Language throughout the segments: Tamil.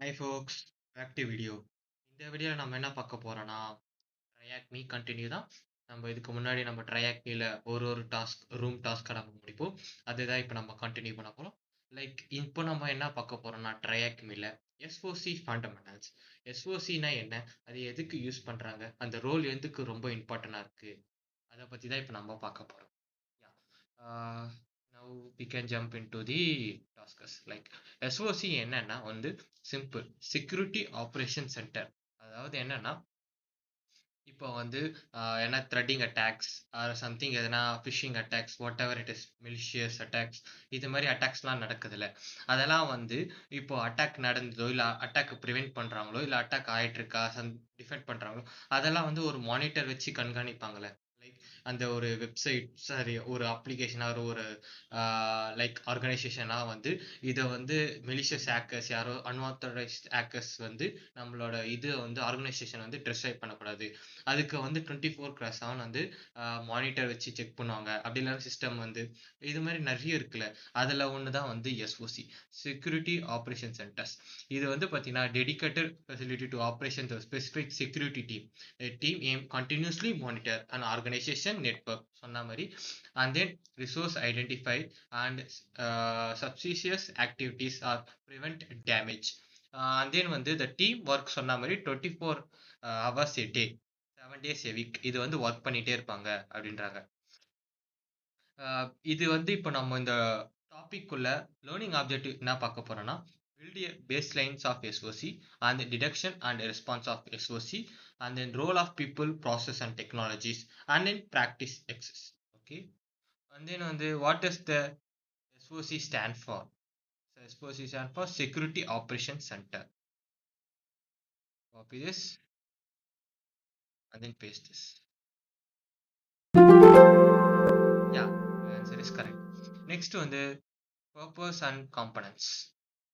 Hi folks, back to video. இந்த வீடியோவில் நம்ம என்ன பார்க்க போறோம்னா, ட்ரையாக் மீ கண்டினியூ தான். நம்ம இதுக்கு முன்னாடி நம்ம ட்ரையாக் மீல ஒரு டாஸ்க் ரூம் டாஸ்க்காக நம்ம முடிப்போம். அதுதான் இப்போ நம்ம கண்டினியூ பண்ண போகிறோம். லைக் இப்போ நம்ம என்ன பார்க்க போறோம்னா ட்ரையாக் மீல எஸ்ஓசி ஃபண்டமெண்டல்ஸ். எஸ்ஓசினா என்ன, அது எதுக்கு யூஸ் பண்ணுறாங்க, அந்த ரோல் எதுக்கு ரொம்ப இம்பார்ட்டண்டாக இருக்குது, அதை பற்றி தான் இப்போ நம்ம பார்க்க போகிறோம். uh, now we can jump into the tasks. Like SOC என்னன்னா வந்து சிம்பிள் செக்யூரிட்டி ஆப்ரேஷன் சென்டர். அதாவது என்னன்னா இப்போ வந்து என்ன த்ரெட்டிங் அட்டாக்ஸ் ஆர் சம்திங், எதனா phishing attacks, whatever it is, malicious attacks, இது மாதிரி அட்டாக்ஸ்லாம் நடக்குதுல்ல, அதெல்லாம் வந்து இப்போ அட்டாக் நடந்ததோ இல்லை அட்டாக் ப்ரிவென்ட் பண்ணுறாங்களோ இல்லை அட்டாக் ஆகிட்டு இருக்கா டிஃபெண்ட் பண்ணுறாங்களோ, அதெல்லாம் வந்து ஒரு மானிட்டர் வச்சு கண்காணிப்பாங்களே. லைக் அந்த ஒரு வெப்சைட், சாரி, ஒரு அப்ளிகேஷன் ஆர் ஒரு லைக் ஆர்கனைசேஷனாக வந்து இதை வந்து மெலிஷியஸ் ஹேக்கர்ஸ், யாரோ அன்ஆத்தரைஸ்ட் ஹேக்கர்ஸ் வந்து நம்மளோட இது வந்து ஆர்கனைசேஷன் வந்து ட்ரெஸ்ட்ரைப் பண்ணக்கூடாது. அதுக்கு வந்து 24/7 வந்து மானிட்டர் வச்சு செக் பண்ணுவாங்க. அப்படி இல்லாத சிஸ்டம் வந்து இது மாதிரி நிறைய இருக்குல்ல, அதில் ஒன்று தான் வந்து எஸ்ஓசி, செக்யூரிட்டி ஆப்ரேஷன் சென்டர்ஸ். இது வந்து பார்த்தீங்கன்னா dedicated facility to operation specific security team. Team aim continuously monitor and organisation network சொன்ன மாதிரி, and then resource identify and suspicious activities or prevent damage. And then வந்து the team work சொன்ன மாதிரி 24 hours a day, 7 days a week இது வந்து ஒர்க் பண்ணிட்டே இருப்பாங்க அப்படின்றாங்க. இது வந்து இப்போ நம்ம இந்த டாபிக் உள்ள லேர்னிங் ஆப்ஜெக்டிவ் என்ன பார்க்க போறோம்னா, build a baselines of SOC and the detection and response of SOC, and then role of people, process and technologies, and then practice access. Okay, and then வந்து what does the SOC stand for? So SOC stand for Security Operations Center. Copy this and then paste this. Yeah, the answer is correct. Next வந்து purpose and components.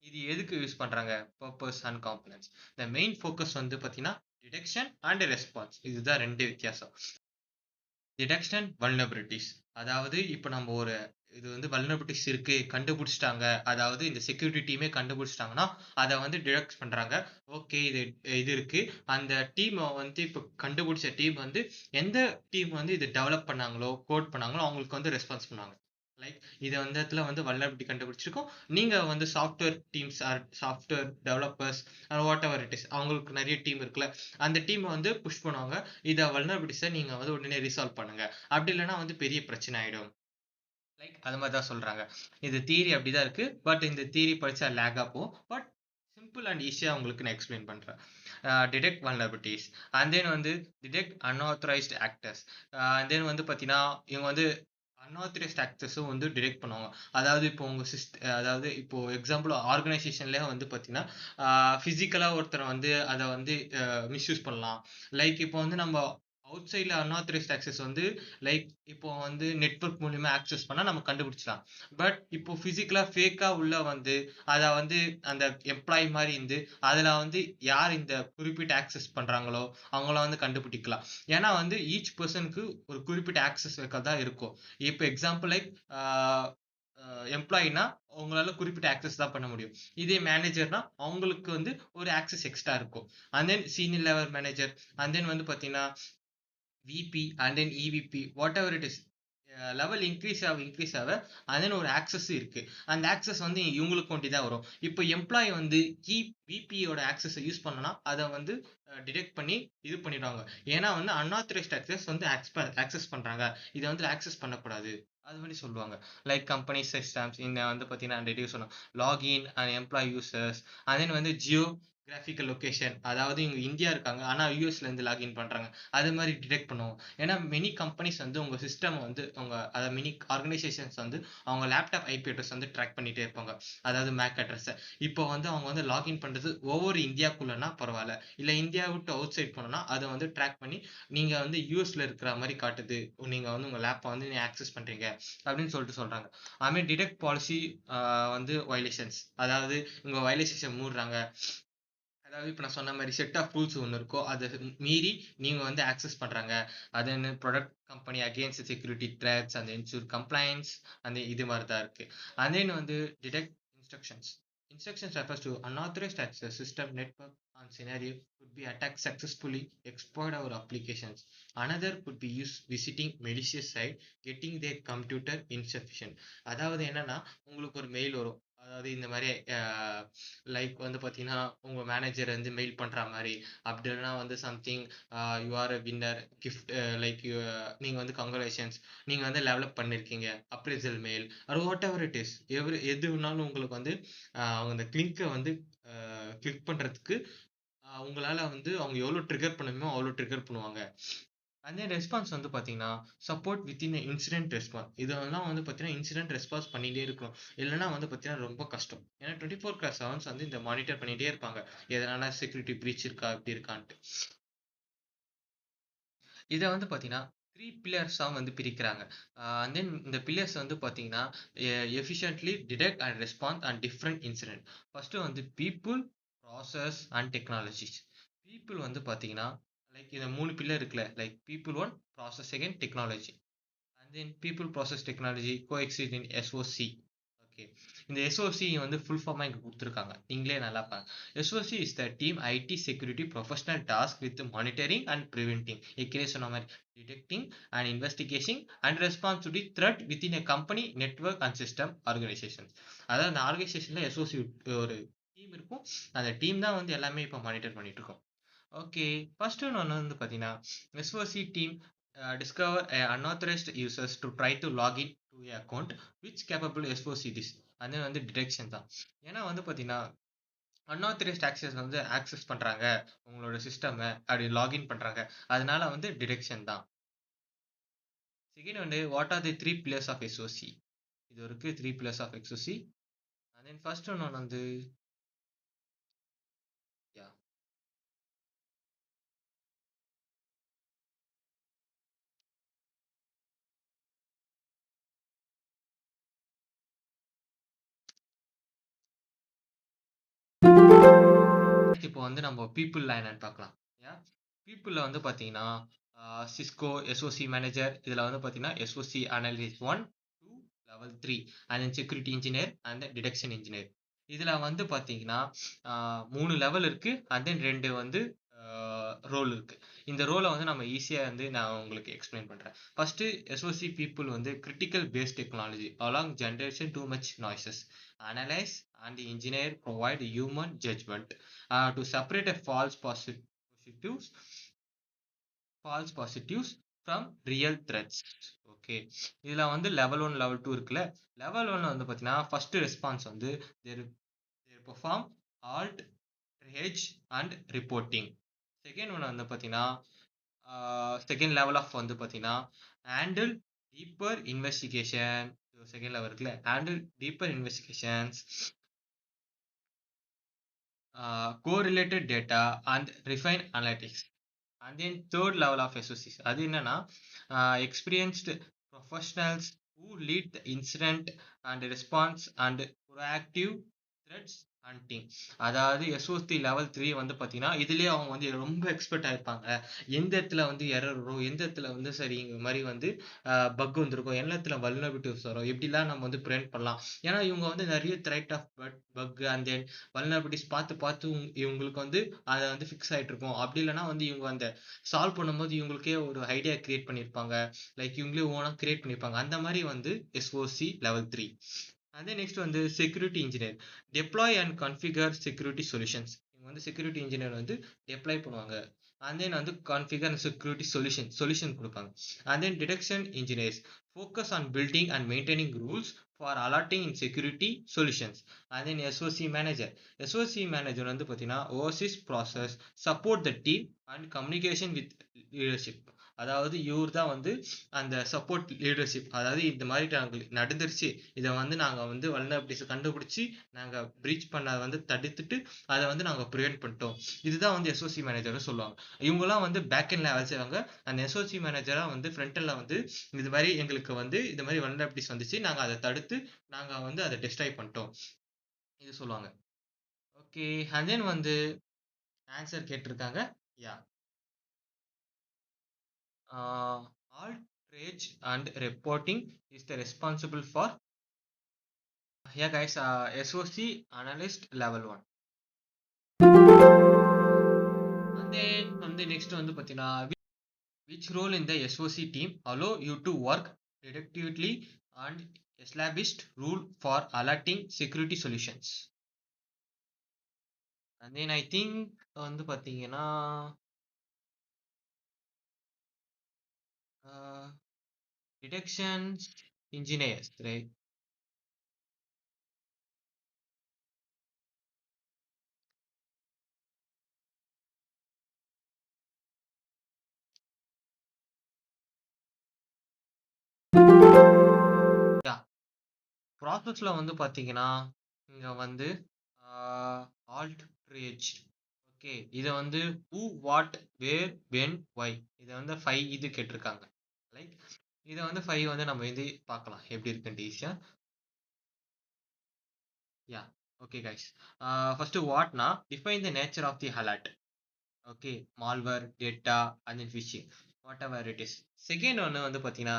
இது எதுக்கு யூஸ் பண்றாங்க, purpose and components? The main focus வந்து பார்த்தீங்கன்னா டிடெக்ஷன் அண்ட் ரெஸ்பான்ஸ். இதுதான் ரெண்டு வித்தியாசம். Detection, vulnerabilities. அதாவது இப்போ நம்ம ஒரு இது வந்து வல்னரபிலிட்டிஸ் இருக்கு கண்டுபிடிச்சிட்டாங்க, அதாவது இந்த செக்யூரிட்டி டீமே கண்டுபிடிச்சிட்டாங்கன்னா அதை வந்து டிடெக்ட் பண்றாங்க. ஓகே, இது இது இருக்கு. அந்த டீம் வந்து இப்போ கண்டுபிடிச்ச டீம் வந்து எந்த டீம் வந்து இது டெவலப் பண்ணாங்களோ, கோட் பண்ணாங்களோ, அவங்களுக்கு வந்து ரெஸ்பான்ஸ் பண்ணுவாங்க. லைக் இது வந்து இடத்துல வந்து வல்னரபிலிட்டி கண்டுபிடிச்சிருக்கோம், நீங்க வந்து software teams are software developers what ever it is, அவங்களுக்கு நிறைய டீம் இருக்குல்ல, அந்த டீமை வந்து புஷ் பண்ணுவாங்க, இதை வல்னரபிலிட்டிஸை நீங்க வந்து உடனே ரிசால்வ் பண்ணுங்க, அப்படி இல்லைன்னா வந்து பெரிய பிரச்சனை ஆயிடும். லைக் அது மாதிரி தான் சொல்றாங்க. இது தியரி அப்படிதான் இருக்கு, பட் இந்த தியரி படிச்சா லேக் ஆகும். பட் சிம்பிள் அண்ட் ஈஸியா உங்களுக்கு நான் எக்ஸ்பிளைன் பண்றேன். டிடெக்ட் வல்னரபிலிட்டிஸ் அண்ட் தென் வந்து detect unauthorised actors. And then வந்து பார்த்தீங்கன்னா இவங்க வந்து அன்ஆத்தரைஸ்ட் ஆக்சஸும் வந்து டிடெக்ட் பண்ணுவாங்க. அதாவது இப்போ உங்க அதாவது இப்போ எக்ஸாம்பிள் ஆர்கனைசேஷன்லேயே வந்து பார்த்தீங்கன்னா ஃபிசிக்கலாக ஒருத்தரை வந்து அதை வந்து மிஸ்யூஸ் பண்ணலாம். லைக் இப்போ வந்து நம்ம அவுட் சைடில் அன்ஆத்தரைஸ்ட் ஆக்சஸ் வந்து லைக் இப்போ வந்து நெட்வொர்க் மூலியமா ஆக்சஸ் பண்ணால் நம்ம கண்டுபிடிச்சலாம். பட் இப்போ ஃபிசிக்கலாக ஃபேக்காக உள்ள வந்து அதை வந்து அந்த எம்ப்ளாயி மாதிரி இருந்து அதில் வந்து யார் இந்த குறிப்பிட்ட ஆக்சஸ் பண்ணுறாங்களோ அவங்கள வந்து கண்டுபிடிக்கலாம். ஏன்னா வந்து ஈச் பர்சனுக்கு ஒரு குறிப்பிட்ட ஆக்சஸ் தான் இருக்கும். இப்போ எக்ஸாம்பிள் லைக் எம்ப்ளாயினா அவங்களால குறிப்பிட்ட ஆக்சஸ் தான் பண்ண முடியும். இதே மேனேஜர்னா அவங்களுக்கு வந்து ஒரு ஆக்சஸ் எக்ஸ்ட்ரா இருக்கும். And then senior level manager, and then வந்து பார்த்தீங்கன்னா VP and then EVP, whatever it is, level increase ஆக அண்ட் தென் ஒரு ஆக்சஸ் இருக்கு. அந்த ஆக்சஸ் வந்து இவங்களுக்கு கொண்டு தான் வரும். இப்போ எம்ப்ளாயி வந்து விபியோட ஆக்சஸை யூஸ் பண்ணனா அதை வந்து டிடெக்ட் பண்ணி இது பண்ணிடுவாங்க. ஏன்னா வந்து அன்ஆத்தரைஸ்ட் ஆக்சஸ் வந்து ஆக்சஸ் பண்றாங்க, இதை வந்து ஆக்சஸ் பண்ணக்கூடாது அது மாதிரி சொல்லுவாங்க. லைக் கம்பெனி சிஸ்டம்ஸ் இந்த வந்து பார்த்தீங்கன்னா ரெடியூஸ் சொன்னோம், login and employee users, and then வந்து ஜியோகிராஃபிக்கல் லொகேஷன், அதாவது இவங்க இந்தியா இருக்காங்க ஆனால் யூஎஸ்ல இருந்து லாகின் பண்றாங்க, அது மாதிரி டிடெக்ட் பண்ணுவோம். ஏன்னா மெனி கம்பெனிஸ் வந்து உங்க சிஸ்டம் வந்து அவங்க அதை மெனி ஆர்கனைசேஷன்ஸ் வந்து அவங்க லேப்டாப் ஐபி அட்ரஸ் வந்து ட்ராக் பண்ணிட்டே இருப்பாங்க, அதாவது மேக் அட்ரஸ். இப்போ வந்து அவங்க வந்து லாகின் பண்றது ஒவ்வொரு இந்தியாக்குள்ளனா பரவாயில்ல, இல்ல இந்தியா விட்டு அவுட் சைட் பண்ணனா அதை வந்து ட்ராக் பண்ணி நீங்க வந்து யூஎஸ்ல இருக்கிற மாதிரி காட்டுது, நீங்க வந்து உங்க லேப்பை வந்து நீங்க ஆக்சஸ் பண்றீங்க அப்படின்னு சொல்லிட்டு சொல்றாங்க. அதுமாதிரி டிடெக்ட் பாலிசி வந்து வயலேஷன்ஸ், அதாவது உங்க வயலேஷன் மூடுறாங்க, அதாவது இப்போ நான் சொன்ன மாதிரி செட் ஆஃப் ரூல்ஸ் ஒன்று இருக்கோ அதை மீறி நீங்க வந்து ஆக்சஸ் பண்றாங்க, அது product company against security threats அந்த இன்சூர் கம்ப்ளைன்ஸ் அந்த இது மாதிரி தான் இருக்கு. அதே வந்து detect instructions, Instructions refers to unauthorized access system network and scenario could be attacked successfully, exploit our applications. Another could be used visiting malicious site, getting their computer insufficient. அதாவது என்னன்னா உங்களுக்கு ஒரு மெயில் வரும். அதாவது இந்த மாதிரி லைக் வந்து பார்த்தீங்கன்னா உங்க மேனேஜர் வந்து மெயில் பண்ற மாதிரி, அப்படி இல்லைன்னா வந்து something you are a winner gift, like நீங்க வந்து கங்க்ராச்சுலேஷன்ஸ், நீங்க வந்து டெவலப் பண்ணிருக்கீங்க, அப்ரைசல் மெயில் அது வாட் எவர் இட் இஸ், எது வேணாலும் உங்களுக்கு வந்து அவங்க அந்த கிளிக்கை வந்து கிளிக் பண்றதுக்கு உங்களால வந்து அவங்க எவ்வளவு ட்ரிகர் பண்ணணுமோ அவ்வளவு ட்ரிகர் பண்ணுவாங்க. அந்த ரெஸ்பான்ஸ் வந்து பாத்தீங்கன்னா சப்போர்ட் வித்தின் இன்சிடென்ட் ரெஸ்பான்ஸ், இதெல்லாம் வந்து பாத்தீங்கன்னா இன்சிடென்ட் ரெஸ்பான்ஸ் பண்ணிட்டே இருக்கணும். இல்லைன்னா வந்து பாத்தீங்கன்னா ரொம்ப கஷ்டம். ஏன்னா 24/7 வந்து இந்த மானிட்டர் பண்ணிட்டே இருப்பாங்க, எதனால செக்யூரிட்டி பிரீச் இருக்கா இப்படி இருக்கான்ட்டு. இதை வந்து பாத்தீங்கன்னா த்ரீ பில்லர்ஸா வந்து பிரிக்கிறாங்க. தென் இந்த பில்லர்ஸ் வந்து பாத்தீங்கன்னா efficiently detect and respond and different incident. First வந்து people, process and technologies. People வந்து பாத்தீங்கன்னா லைக் இந்த மூணு பில்லர் இருக்குல்ல, like people one, process second, technology. And then people process technology coexist in SOC. Okay, இந்த எஸ்ஓசி வந்து ஃபுல் ஃபார்மா இங்க கொடுத்துருக்காங்க, நீங்களே நல்லா பாருங்க. SOC is the team IT security professional task with monitoring and preventing, ஏற்கனவே சொன்ன மாதிரி detecting and investigation and response to the thread within a company network and system organisation. அதாவது அந்த ஆர்கனைசேஷன்ல எஸ்ஓசி ஒரு டீம் இருக்கும், அந்த டீம் தான் வந்து எல்லாமே இப்போ மானிட்டர் பண்ணிட்டு இருக்கோம். ஓகே, ஃபர்ஸ்ட் ஒன்று வந்து பார்த்தீங்கன்னா SoC team discover unauthorized users to try to log in to a account which capable SOC this. அது வந்து டிடெக்ஷன் தான். ஏன்னா வந்து பார்த்தீங்கன்னா அன்ஆத்தரைஸ்ட் ஆக்சஸ் வந்து ஆக்சஸ் பண்றாங்க உங்களோட சிஸ்டம், அப்படி லாகின் பண்றாங்க, அதனால வந்து டிடெக்ஷன் தான். செகண்ட் வந்து what are the three pillars of SOC. இது இருக்கு three pillars of SOC. And then first ஒன்று வந்து யா இப்போ வந்து நம்ம பீப்புள் என்னன்னு பார்க்கலாம். ஏன் பீப்புளில் வந்து பார்த்தீங்கன்னா சிஸ்கோ எஸ்ஓசி மேனேஜர், இதில் வந்து பார்த்தீங்கன்னா SoC analyst 1, 2, level 3, and then security engineer and detection engineer. இதில் வந்து பார்த்தீங்கன்னா 3 லெவல் இருக்கு, அண்ட் தென் 2 வந்து ரோல் இருக்கு. இந்த ரோலை வந்து நம்ம ஈஸியாக வந்து நான் உங்களுக்கு எக்ஸ்பிளைன் பண்ணுறேன். ஃபர்ஸ்ட் எஸ்ஓசி பீப்புள் வந்து critical base technology along generation too much noises analyze and the engineer provide human judgment to separate a false positives from real threats. Okay, இதுல வந்து லெவல் 1 லெவல் 2 இருக்குல்ல. லெவல் 1 வந்து பாத்தீங்கன்னா ஃபர்ஸ்ட் ரெஸ்பான்ஸ் வந்து they perform alt, triage and reporting. Second one வந்து பாத்தீங்கன்னா செகண்ட் லெவல் ஆஃப் வந்து பாத்தீங்கன்னா handle deeper investigation. Second level இருக்குல்ல, handle deeper investigations, correlated data and refine analytics. And then third level of SOCs அது என்னன்னா experienced professionals who lead the incident and response and proactive threats hunting. அதாவது எஸ்ஓசி லெவல் 3 வந்து பாத்தீங்கன்னா இதுலயே அவங்க வந்து ரொம்ப எக்ஸ்பர்ட் ஆயிருப்பாங்க. எந்த இடத்துல வந்து எரர் வரும், எந்த இடத்துல வந்து சரி இந்த மாதிரி வந்து பக் வந்திருக்கும், எந்த இடத்துல வல்னரபிலிட்டிஸ் வரும், எப்படிலாம் நம்ம வந்து ப்ரிவென்ட் பண்ணலாம். ஏன்னா இவங்க வந்து நிறைய threat of bug and then vulnerabilities பார்த்து பார்த்து இவங்களுக்கு வந்து அதை வந்து ஃபிக்ஸ் ஆயிட்டு இருக்கும். அப்படி இல்லைன்னா வந்து இவங்க அந்த சால்வ் பண்ணும்போது இவங்களுக்கே ஒரு ஐடியா கிரியேட் பண்ணியிருப்பாங்க, லைக் இவங்களே ஓனா கிரியேட் பண்ணியிருப்பாங்க. அந்த மாதிரி வந்து எஸ்ஓசி லெவல் 3. அதே நெக்ஸ்ட் வந்து security engineer deploy and configure security solutions. இவங்க வந்து செக்யூரிட்டி இன்ஜினியர் வந்து டெப்ளாய் பண்ணுவாங்க, அண்ட் தென் வந்து கான்ஃபிகர் அண்ட் செக்யூரிட்டி சொல்யூஷன் கொடுப்பாங்க. And then detection engineers focus on building and maintaining rules for alerting in security solutions. And then SOC manager வந்து பார்த்தீங்கன்னா oversees process support the team and communication with leadership. அதாவது இவர் தான் வந்து அந்த சப்போர்ட் லீடர்ஷிப், அதாவது இந்த மாதிரி நாங்கள் நடந்துருச்சு, இதை வந்து நாங்கள் வந்து வல்னரபிலிட்டிஸை கண்டுபிடிச்சி நாங்கள் ப்ரீச் பண்ண வந்து தடுத்துட்டு அதை வந்து நாங்கள் ப்ரிவென்ட் பண்ணிட்டோம். இதுதான் வந்து எஸ்ஓசி மேனேஜர்னு சொல்லுவாங்க. இவங்கெல்லாம் வந்து பேக் எண்ட்ல வேலை செய்வாங்க, அந்த எஸ்ஓசி மேனேஜரா வந்து ஃப்ரண்ட் எண்ட்ல வந்து இது மாதிரி எங்களுக்கு வந்து இது மாதிரி வல்னரபிலிட்டிஸ் வந்துச்சு, நாங்கள் அதை தடுத்து நாங்கள் வந்து அதை டெஸ்ட்ராய் பண்ணிட்டோம், இது சொல்லுவாங்க. ஓகே, அண்ட் தென் வந்து ஆன்சர் கேட்டிருக்காங்க. Yeah all triage and reporting is the responsible for Yeah, guys, SOC analyst level 1. And then on the next one, which role in the SOC team allow you to work dedicatedly and established rule for alerting security solutions? And then I think வந்து பார்த்தீங்கன்னா uh, detection engineers, right? Yeah, ப்ராசஸ்ல வந்து பார்த்தீங்கன்னா இங்க வந்து ஆல்ட் ப்ரீச். ஓகே, இதை வந்து who what where when why இதை வந்து 5 இது கேட்டிருக்காங்க. லைக் இதை வந்து 5 வந்து நம்ம இது பார்க்கலாம் எப்படி இருக்குன்ட்டு ஈஸியா. Yeah, okay guys. ஃபர்ஸ்ட் வாட்னா define the nature of the alert. Okay, malware data and then phishing whatever it is. Second ஒன்று வந்து பார்த்தீங்கன்னா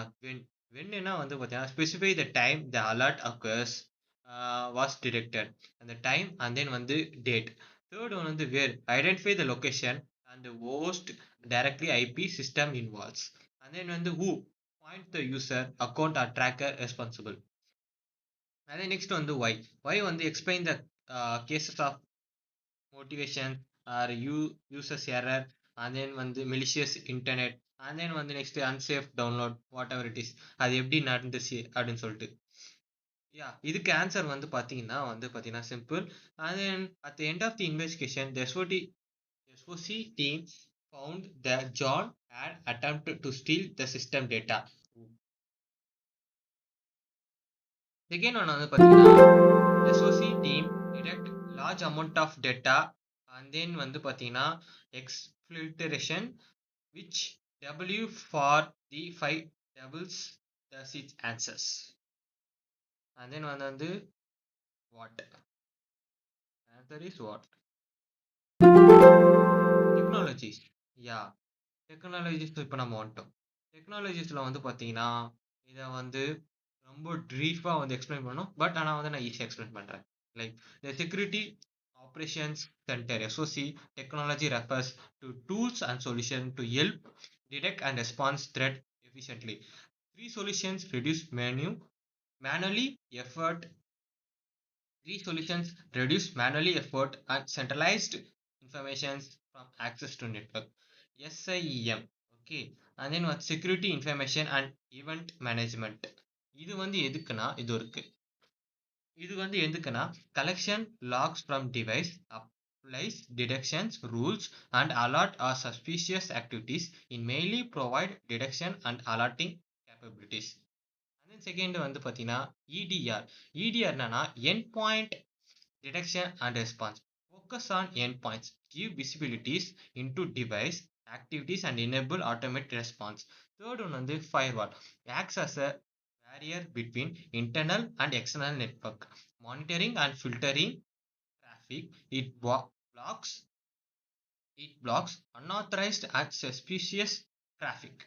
வென்னா வந்து பார்த்தீங்கன்னா specify the time the alert occurs was detected, அந்த டைம் அண்ட் தென் வந்து டேட். தேர்ட் ஒன் வந்து where identify the location and the host directly IP system involves. And then வந்து who point the user account or tracker responsible. and then next வந்து why வந்து explain the cases of motivation or users error and then வந்து malicious internet and then வந்து next unsafe download whatever it is, அது எப்படி நடந்துச்சு அப்படின்னு சொல்லிட்டு. யா, இதுக்கு ஆன்சர் வந்து பார்த்தீங்கன்னா simple. and then at the end of the investigation the SOC team found that John had attempted to steal the system data. Second one வந்து பார்த்தீங்கன்னா SOC team detect large amount of data and then வந்து பார்த்தீங்கன்னா exfiltration which W for the 5 doubles the six answers. And then வந்து what? Answer is what? Technologies. Yeah, technologies இப்போ நம்ம வந்துட்டோம். டெக்னாலஜிஸில் வந்து பார்த்தீங்கன்னா இதை வந்து ரொம்ப ப்ரீஃபாக வந்து எக்ஸ்பிளைன் பண்ணணும். பட் ஆனால் வந்து நான் ஈஸியாக எக்ஸ்பிளைன் பண்ணுறேன். Like the security operations centre SOC technology refers to tools and solutions to help detect and respond threat efficiently. Three solutions reduce manually effort. These solutions reduce manually effort and centralized information from access to network. SIEM. Okay. And then what? Security information and event management. இது வந்து எதுக்குன்னா இது வந்து எதுக்குன்னா collection logs from device applies detections rules and alert or suspicious activities in mainly provide detection and alerting capabilities. And then second வந்து பார்த்தீங்கன்னா EDR. EDR என்னன்னா endpoint detection and response. Focus on endpoints, give visibilities into device activities and enable automated response. Third one வந்து firewall. Acts as a barrier between internal and external network, monitoring and filtering traffic. Blocks it blocks unauthorized and suspicious traffic.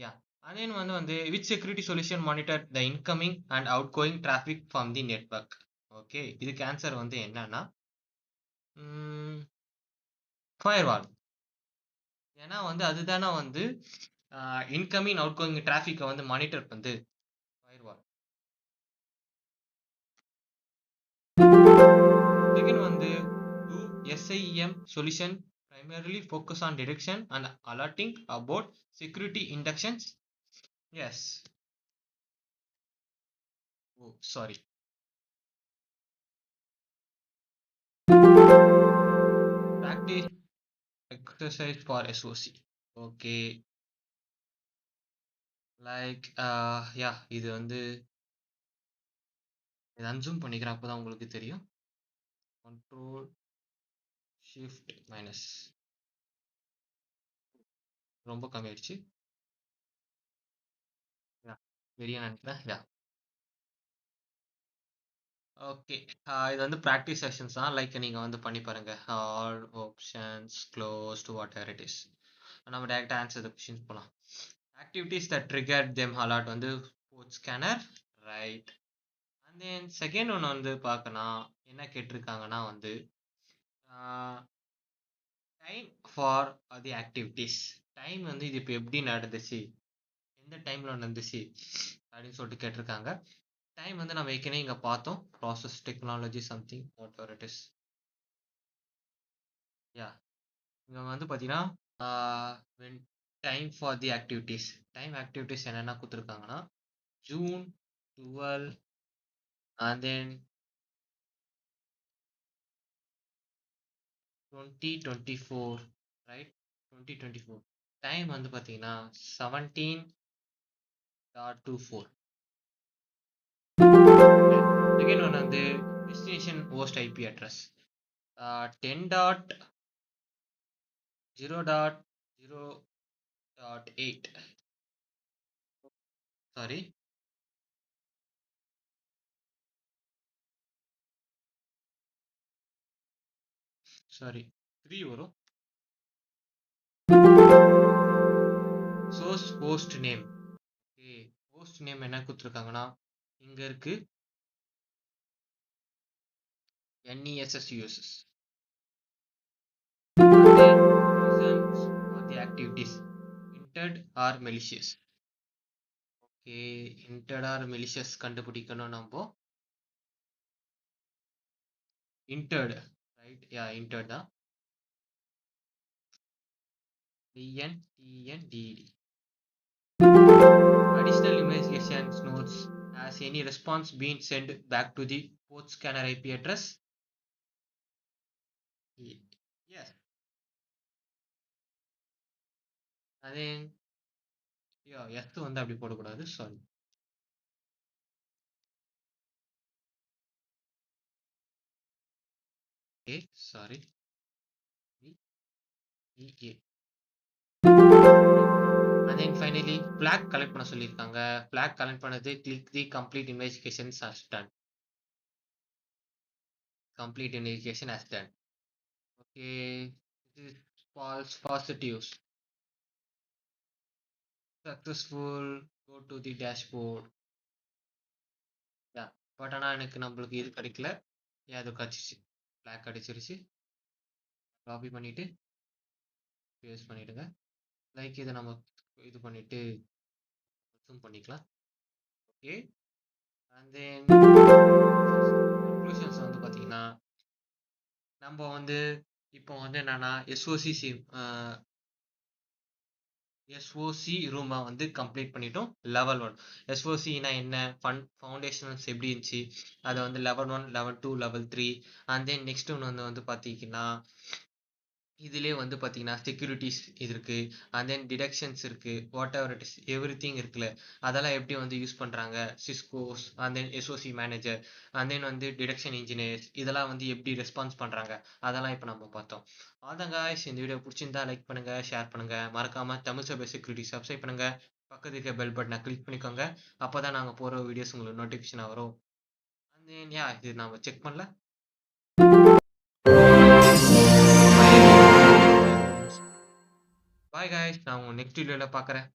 Yeah. And then வந்து which security solution monitor the incoming and outgoing traffic from the network. Okay, இதுக்கு ஆன்சர் வந்து என்னன்னா ஃபயர்வால். ஏன்னா வந்து அதுதானே வந்து இன்கமிங் அவுட் கோயிங் டிராஃபிக்கை வந்து மானிட்டர் வந்து ஃபயர்வால். செகண்ட் வந்து SIEM solution primarily focus on detection and alerting about security inductions. Yes. Oh, sorry. Practice exercise for SOC. Okay. Like yeah, இது வந்து இதை அன்சூம் பண்ணிக்கிறேன், அப்போதான் உங்களுக்கு தெரியும். கண்ட்ரோல் ஷிஃப்ட் மைனஸ் ரொம்ப கம்மியாயிடுச்சு. வெளியே நினைக்கிறேன். யா, ஓகே. இது வந்து ப்ராக்டிஸ் செஷன்ஸ் தான். லைக் நீங்கள் வந்து பண்ணி பாருங்க. All options closed whatever it is. நம்ம டேரெக்டாக ஆன்சர் த கொஷின்ஸ் போகலாம். Activities that trigger them alert வந்து port scanner, right. Then second one வந்து பார்க்கணும் என்ன கேட்டிருக்காங்கன்னா வந்து time for the activities. Time வந்து இது இப்போ எப்படி நடந்துச்சு, எந்த டைம்ல நடந்துச்சு அப்படின்னு சொல்லிட்டு கேட்டிருக்காங்க. டைம் வந்து நம்ம ஏற்கனவே இங்க பார்த்தோம். Process, technology, something whatever it is. Yeah இங்க வந்து பார்த்தீங்கன்னா when time for the activities. Time activities என்னென்ன கொடுத்துருக்காங்கன்னா June 12 and then 2024, right? 2024 time வந்து பார்த்தீங்கன்னா 17.24. செகண்ட் ஒன் வந்து destination host IP address 10.0.0.8. Sorry, sorry 3 வரும். Source host name. Okay, host name என்ன கொடுத்துருக்காங்கன்னா இங்க இருக்கு NESSUSS. Reasons for the activities entered or malicious. Okay, entered or malicious கண்டுபிடிக்கணும் நம்ம. entered, right? Yeah, entered தான். ENTERD. Additional investigations notes, has any response been sent back to the port scanner IP address? Yes. Then yes வந்து அப்படி போடக்கூடாது, sorry. Okay, sorry. EA. And then finally flag collect பண்ண சொல்லியிருக்காங்க. flag collect பண்ணது click the complete investigation as done. Complete investigation as done. Okay, this is false positives. Successful, go to the dashboard. Yeah, but ஆனால் எனக்கு நம்மளுக்கு இது கிடைக்கல. அது கிடச்சிருச்சு, flag கிடைச்சிருச்சு. காப்பி பண்ணிட்டு பேஸ்ட் பண்ணிடுங்க. லைக் இதை நம்ம இது பண்ணிட்டு zoom பண்ணிக்கலாம். ஓகே, அண்ட் தென் கன்க்ளூஷன்ஸ் வந்து பார்த்தீங்கன்னா நம்ம வந்து இப்போ வந்து என்னன்னா எஸ்ஓசி ரூமை வந்து கம்ப்ளீட் பண்ணிட்டோம். லெவல் 1 எஸ்ஓசினா என்ன, ஃபவுண்டேஷன்ஸ் எப்படி இருந்துச்சு, அதை வந்து level 1, level 2, level 3. And then next ஒன்று வந்து பார்த்தீங்கன்னா இதுலேயே வந்து பார்த்தீங்கன்னா செக்யூரிட்டிஸ் இது இருக்குது, அண்ட் தென் டிடக்ஷன்ஸ் இருக்குது, whatever it is everything இருக்குல்ல, அதெல்லாம் எப்படி வந்து யூஸ் பண்ணுறாங்க Cisco's, and then SOC manager, and then வந்து டிடக்ஷன் இன்ஜினியர்ஸ், இதெல்லாம் வந்து எப்படி ரெஸ்பான்ஸ் பண்ணுறாங்க, அதெல்லாம் இப்போ நம்ம பார்த்தோம். அதான் guys, இந்த வீடியோ பிடிச்சிருந்தா லைக் பண்ணுங்கள், ஷேர் பண்ணுங்கள், மறக்காமல் தமிழ் சபை செக்யூரிட்டி சப்ஸ்கிரைப் பண்ணுங்கள், பக்கத்துக்கு இருக்க பெல் பட்டனை கிளிக் பண்ணிக்கோங்க. அப்போ தான் நாங்கள் போகிற வீடியோஸ் உங்களுக்கு நோட்டிஃபிகேஷனாக வரும். அண்ட் தென் இது நம்ம செக் பண்ணல. பாய் guys, நான் உங்க நெக்ஸ்ட் வீடியோவில் பார்க்குறேன்.